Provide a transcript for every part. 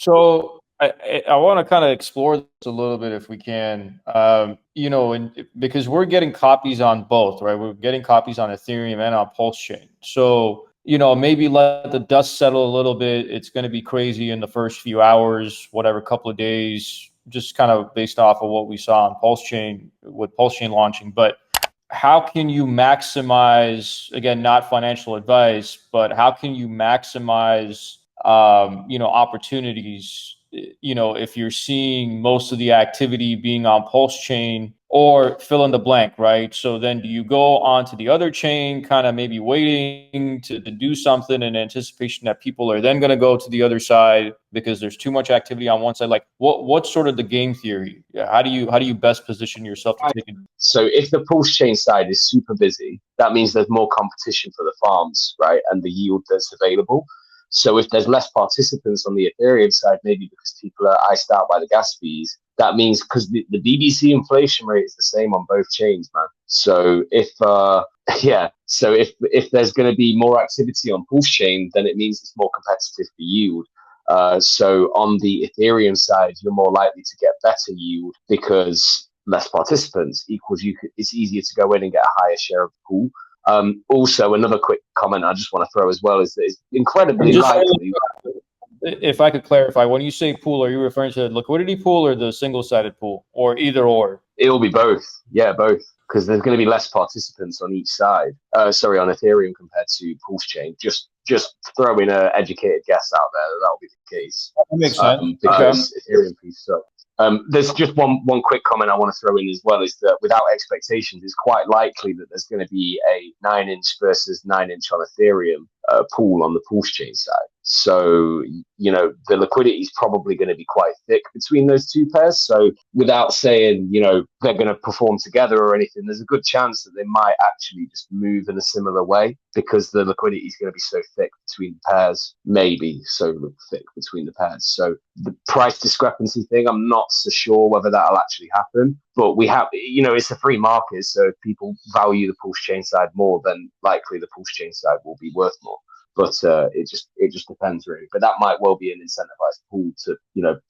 So I want to kind of explore this a little bit if we can, and because we're getting copies on both, right? We're getting copies on Ethereum and on Pulsechain. So, maybe let the dust settle a little bit. It's going to be crazy in the first few hours, whatever, couple of days, just kind of based off of what we saw on Pulsechain with Pulsechain launching. But how can you maximize, again, not financial advice, but how can you maximize opportunities, if you're seeing most of the activity being on Pulse chain or fill in the blank, right? So then do you go on to the other chain, kind of maybe waiting to do something in anticipation that people are then going to go to the other side because there's too much activity on one side? Like what's sort of the game theory? Yeah, how do you best position yourself to take it? So if the pulse chain side is super busy, that means there's more competition for the farms, right? And the yield that's available. So if there's less participants on the Ethereum side, maybe because people are iced out by the gas fees, that means because the BBC inflation rate is the same on both chains, man. So if if there's going to be more activity on Pulse chain, then it means it's more competitive for yield. So on the Ethereum side, you're more likely to get better yield because less participants equals it's easier to go in and get a higher share of the pool. Also, another quick comment I just want to throw as well is that it's incredibly likely. If I could clarify, when you say pool, are you referring to the liquidity pool or the single-sided pool, or either or? It'll be both. Yeah, both. Because there's going to be less participants on each side. On Ethereum compared to Pulse Chain. Just throwing an educated guess out there that'll be the case. That makes sense. Because Ethereum piece up. There's just one quick comment I want to throw in as well is that without expectations, it's quite likely that there's going to be a 9-inch versus 9-inch on Ethereum pool on the Pulse chain side. So, the liquidity is probably going to be quite thick between those two pairs. So without saying, they're going to perform together or anything, there's a good chance that they might actually just move in a similar way because the liquidity is going to be so thick between the pairs, maybe so thick between the pairs. So the price discrepancy thing, I'm not so sure whether that'll actually happen. But we have, it's a free market. So if people value the Pulse chain side more, then likely the Pulse chain side will be worth more. But it just depends really. But that might well be an incentivized pool to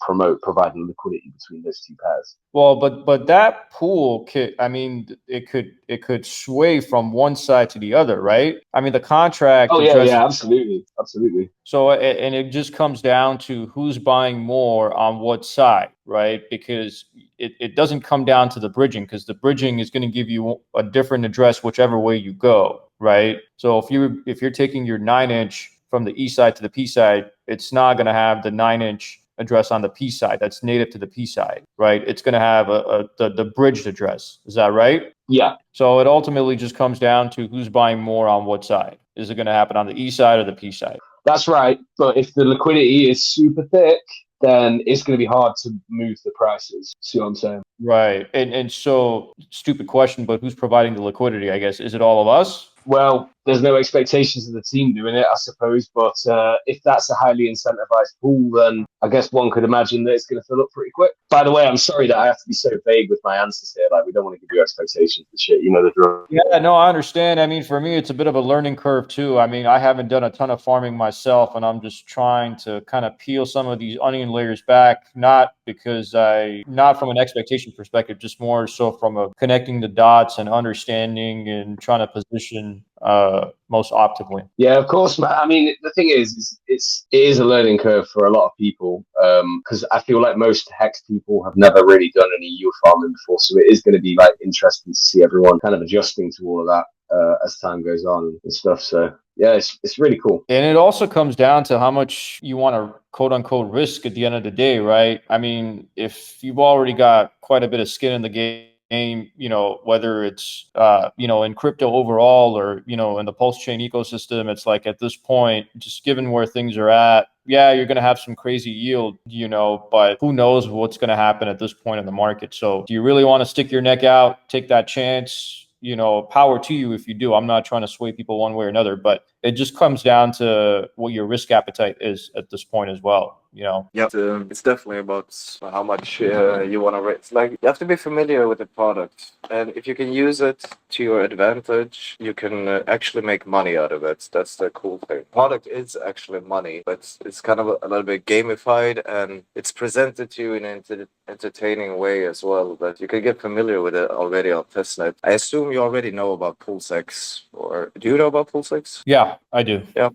promote providing liquidity between those two pairs. Well, but that pool it could sway from one side to the other, right? I mean, the contract. Oh yeah, absolutely. So and it just comes down to who's buying more on what side, right? Because it doesn't come down to the bridging, because the bridging is going to give you a different address whichever way you go. Right. So if you're taking your 9-inch from the E side to the P side, it's not going to have the 9-inch address on the P side that's native to the P side, right? It's going to have the bridged address. Is that right? Yeah. So it ultimately just comes down to who's buying more on what side. Is it going to happen on the E side or the P side? That's right. But if the liquidity is super thick, then it's going to be hard to move the prices. See what I'm saying? Right. And so, stupid question, but who's providing the liquidity, I guess? Is it all of us? Well, there's no expectations of the team doing it, I suppose. But if that's a highly incentivized pool, then I guess one could imagine that it's going to fill up pretty quick. By the way, I'm sorry that I have to be so vague with my answers here. Like, we don't want to give you expectations and shit. You know the drill. Yeah, no, I understand. I mean, for me, it's a bit of a learning curve too. I mean, I haven't done a ton of farming myself, and I'm just trying to kind of peel some of these onion layers back, not from an expectation perspective, just more so from a connecting the dots and understanding and trying to position most optimally. Yeah, of course, man. I mean, the thing is it is a learning curve for a lot of people because I feel like most hex people have never really done any yield farming before, so it is going to be like interesting to see everyone kind of adjusting to all of that as time goes on and stuff. So yeah, it's really cool. And it also comes down to how much you want to quote unquote risk at the end of the day, right? I mean, if you've already got quite a bit of skin in the game, whether it's in crypto overall or in the Pulse chain ecosystem, it's like at this point, just given where things are at, yeah, you're going to have some crazy yield, but who knows what's going to happen at this point in the market. So do you really want to stick your neck out, take that chance? Power to you if you do. I'm not trying to sway people one way or another, but it just comes down to what your risk appetite is at this point as well. Yeah, it's definitely about how much you want to raise. Like, you have to be familiar with the product, and if you can use it to your advantage, you can actually make money out of it. That's the cool thing. Product is actually money, but it's kind of a little bit gamified, and it's presented to you in an entertaining way as well, that you can get familiar with it already on testnet. I assume you already know about PulseX, or do you know about PulseX? Yeah, I do. Yeah.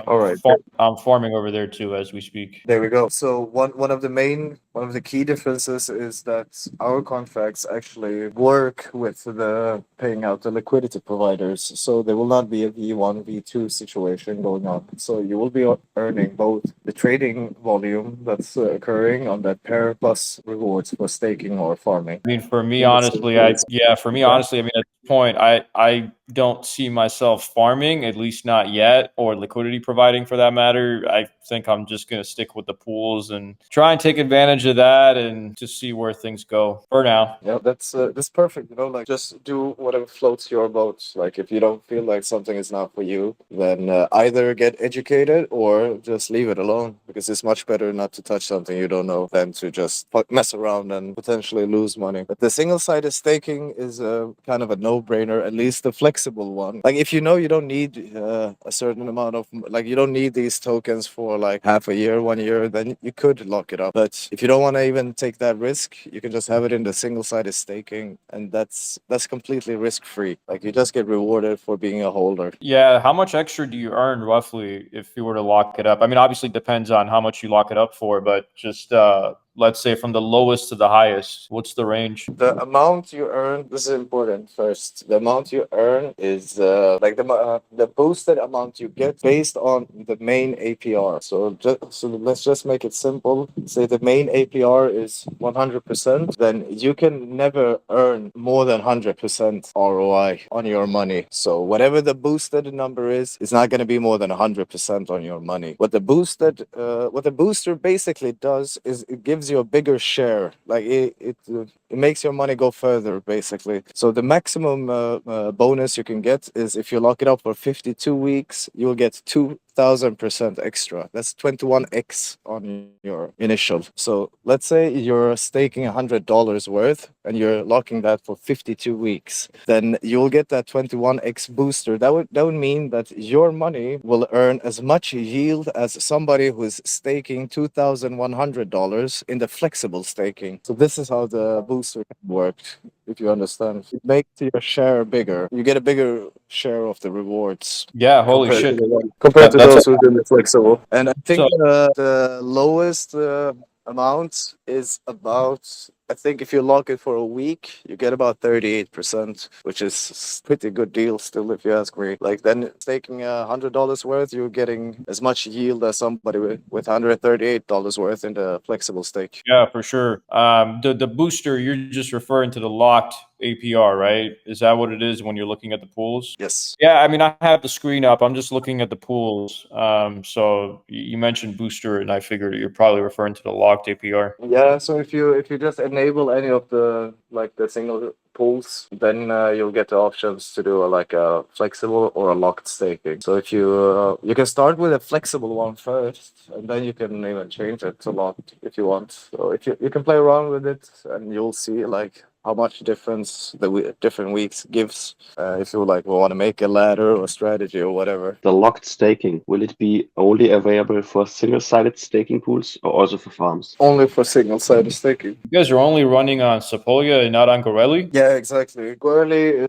All right. I'm farming over there too as we speak. There we go. So one of the key differences is that our contracts actually work with the paying out the liquidity providers. So there will not be a V1, V2 situation going on. So you will be earning both the trading volume that's occurring on that pair plus rewards for staking or farming. I mean, for me, honestly, I mean, at this point, I don't see myself farming, at least not yet, or liquidity providing for that matter. I think I'm just going to stick with the pools and try and take advantage of that and just see where things go for now. Yeah, that's perfect. Like, just do whatever floats your boat. Like, if you don't feel like something is not for you, then either get educated or just leave it alone, because it's much better not to touch something you don't know than to just mess around and potentially lose money. But the single-sided staking is kind of a no-brainer, at least the flexible one. Like, if you don't need a certain amount of, like, you don't need these tokens for like half a year, 1 year, then you could lock it up. But if you don't want to even take that risk, you can just have it in the single-sided staking, and that's completely risk-free. Like, you just get rewarded for being a holder. Yeah, how much extra do you earn roughly if you were to lock it up? I mean, obviously it depends on how much you lock it up for, but just let's say from the lowest to the highest, what's the range? The amount you earn, this is important first. The amount you earn is like the boosted amount you get based on the main APR. So let's just make it simple. Say the main APR is 100%, then you can never earn more than 100% ROI on your money. So whatever the boosted number is, it's not going to be more than 100% on your money. What the booster basically does is it gives you a bigger share. Like, it makes your money go further, basically. So the maximum bonus you can get is if you lock it up for 52 weeks, you'll get 2,000% extra. That's 21x on your initial. So let's say you're staking $100 worth and you're locking that for 52 weeks. Then you'll get that 21x booster. That would mean that your money will earn as much yield as somebody who's staking $2,100 in the flexible staking. So this is how the booster worked, if you understand. It makes your share bigger. You get a bigger share of the rewards. Yeah, holy shit. Compared to those who do it flexible. And I think the lowest amount is about, I think if you lock it for a week, you get about 38%, which is pretty good deal still, if you ask me. Like, then staking $100 worth, you're getting as much yield as somebody with $138 worth in the flexible stake. Yeah, for sure. The booster, you're just referring to the locked APR, right? Is that what it is when you're looking at the pools? Yes. Yeah, I mean, I have the screen up. I'm just looking at the pools. So you mentioned booster, and I figured you're probably referring to the locked APR. Yeah. So if you just enable any of the single pools, then you'll get the options to do a flexible or a locked staking. So if you can start with a flexible one first, and then you can even change it to locked if you want. So if you can play around with it, and you'll see like how much difference the different weeks gives. If you want to make a ladder or strategy or whatever. The locked staking, will it be only available for single-sided staking pools or also for farms? Only for single-sided staking. You guys are only running on Sepolia and not on Gorelli? Yeah, exactly. Gorelli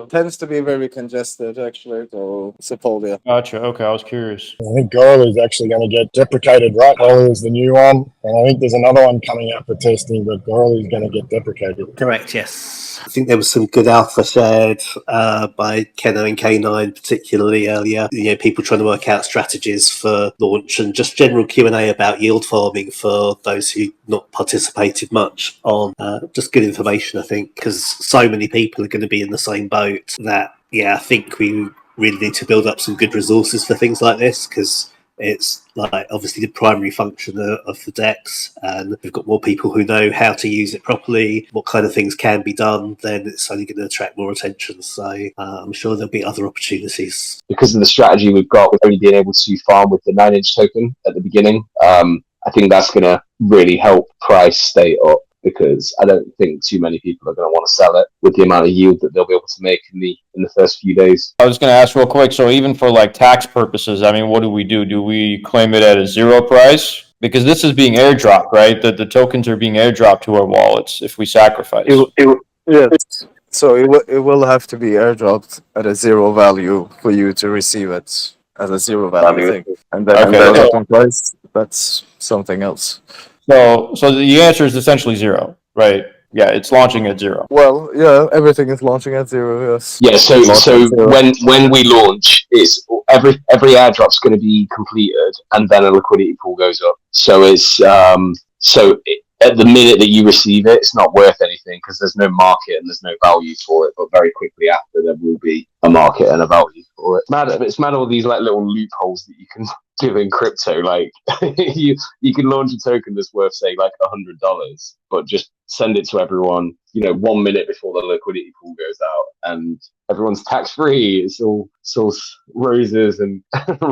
tends to be very congested, actually, so Sepolia. Gotcha. Okay, I was curious. I think Gorelli is actually going to get deprecated, right? Gorelli is the new one, and I think there's another one coming out for testing, but Gorelli is going to get deprecated. Correct, yes. I think there was some good alpha shared by Kenno and K9, particularly earlier. People trying to work out strategies for launch and just general Q&A about yield farming for those who not participated much on. Just good information, I think, because so many people are going to be in the same boat that, I think we really need to build up some good resources for things like this, because It's like obviously the primary function of the DEX, and we've got more people who know how to use it properly, what kind of things can be done, then it's only going to attract more attention. So I'm sure there'll be other opportunities. Because of the strategy we've got, we've only been able to farm with the 9-inch token at the beginning. I think that's going to really help price stay up, because I don't think too many people are going to want to sell it with the amount of yield that they'll be able to make in the first few days. I was going to ask real quick. So even for like tax purposes, I mean, what do we do? Do we claim it at a zero price? Because this is being airdropped, right? The tokens are being airdropped to our wallets if we sacrifice. Yes. So it will have to be airdropped at a zero value for you to receive it as a zero value thing. And then Okay. the token price, that's something else. So the answer is essentially zero, right? Yeah, it's launching at zero. Well, yeah, everything is launching at zero, yes. Yeah, so Launch at zero. when we launch, it's every airdrop's going to be completed, and then a liquidity pool goes up. So it's at the minute that you receive it, it's not worth anything because there's no market and there's no value for it. But very quickly after, there will be a market and a value for it. It's mad all these like little loopholes that you can do in crypto. Like you can launch a token that's worth say like $100, but just send it to everyone, 1 minute before the liquidity pool goes out, and everyone's tax free. It's all roses and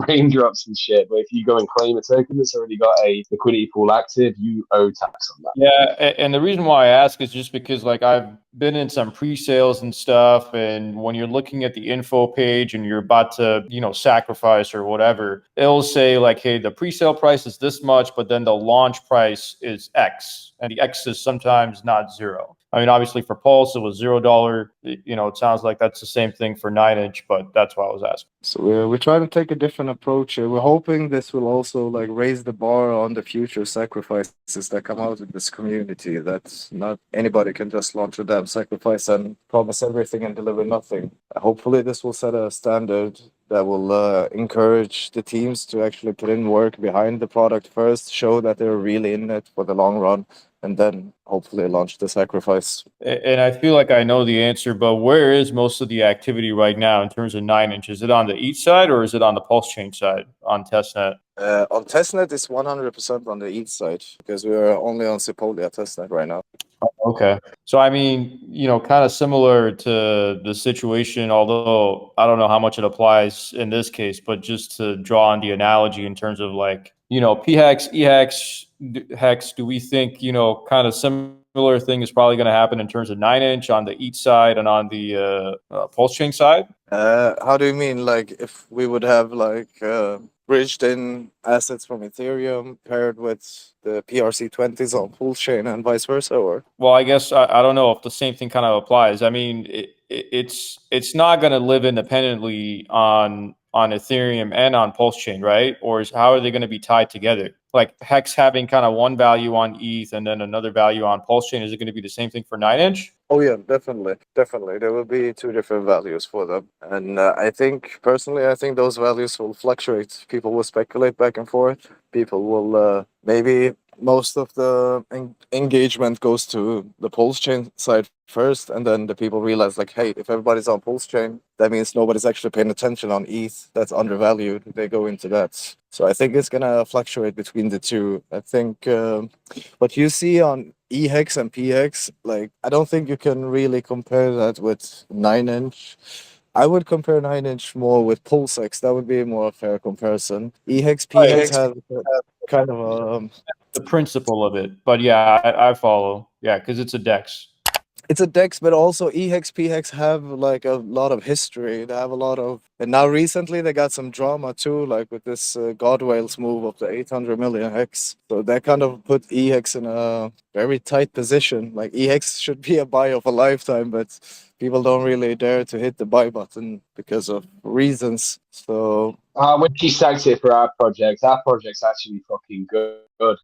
raindrops and shit. But if you go and claim a token that's already got a liquidity pool active, you owe tax on that. Yeah, and the reason why I ask is just because like I've been in some pre-sales and stuff, and when you're looking at the info page and you're about to, sacrifice or whatever, it'll say like, hey, the pre-sale price is this much, but then the launch price is X, and the X is sometimes not zero. I mean, obviously for Pulse, it was $0. It sounds like that's the same thing for 9-inch, but that's why I was asking. So we're trying to take a different approach here. We're hoping this will also like raise the bar on the future sacrifices that come out of this community. That not anybody can just launch a damn sacrifice and promise everything and deliver nothing. Hopefully, this will set a standard that will encourage the teams to actually put in work behind the product first, show that they're really in it for the long run, and then hopefully launch the sacrifice. And I feel like I know the answer, but where is most of the activity right now in terms of 9-inch? Is it on the ETH side or is it on the Pulsechain side on testnet? On testnet, it's 100% on the ETH side because we're only on Sepolia testnet right now. Okay. So, I mean, kind of similar to the situation, although I don't know how much it applies in this case, but just to draw on the analogy in terms of like, PHEX, EHEX, HEX, do we think, kind of similar thing is probably going to happen in terms of 9-inch on the ETH side and on the Pulsechain side? How do you mean? Like if we would have like bridged in assets from Ethereum paired with the PRC20s on Pulsechain and vice versa, or? Well, I guess I don't know if the same thing kind of applies. I mean, it's not going to live independently on Ethereum and on Pulsechain, right? Or how are they going to be tied together? Like Hex having kind of one value on ETH and then another value on Pulsechain. Is it going to be the same thing for 9-inch? Oh yeah, definitely. There will be two different values for them, and I think those values will fluctuate. People will speculate back and forth. People will maybe most of the engagement goes to the Pulsechain side first, and then the people realize like, hey, if everybody's on Pulsechain, that means nobody's actually paying attention on ETH. That's undervalued. They go into that. So I think it's gonna fluctuate between the two. I think what you see on EHEX and PHEX, like I don't think you can really compare that with 9-inch. I would compare 9-inch more with PulseX. That would be a more fair comparison. EHEX, PHEX have kind of the principle of it, but yeah, I follow. Yeah, because it's a DEX. It's a DEX, but also EHEX, PHEX have like a lot of history. They have a lot of, and now recently they got some drama too, like with this Godwales move of the 800 million hex. So that kind of put EHEX in a very tight position. Like EHEX should be a buy of a lifetime, but people don't really dare to hit the buy button because of reasons. So when she sags it for our project's actually fucking good.